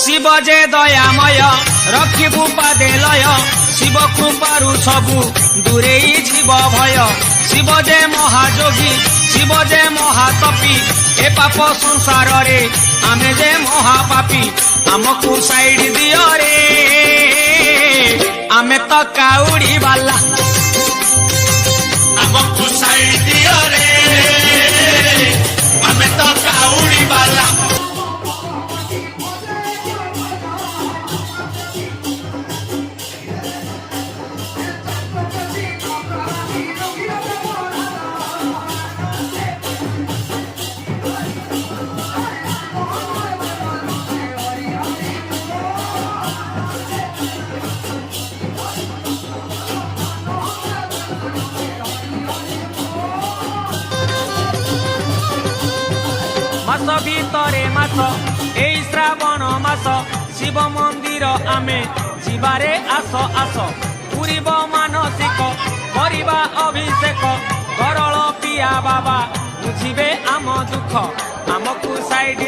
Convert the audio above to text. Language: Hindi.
शिव जे दयामय रखिबु पादे लय शिव कृपारु सबु दूरे जीव भय शिव जे महाजोगी शिव जे महातपी ए पाप संसार रे आमे जे महापापी आमकु साइड दियो रे आमे तो काउड़ी वाला आमकु साइड दियो रे आमे तो काउड़ी वाला मास भितरे मास ए श्रावण मास शिव मंदिर आमे जीवारे आस आस पूरीब मानसिक करिबा अभिषेक करल पिया बाबा बुझिबे आम दुख आमकु साइड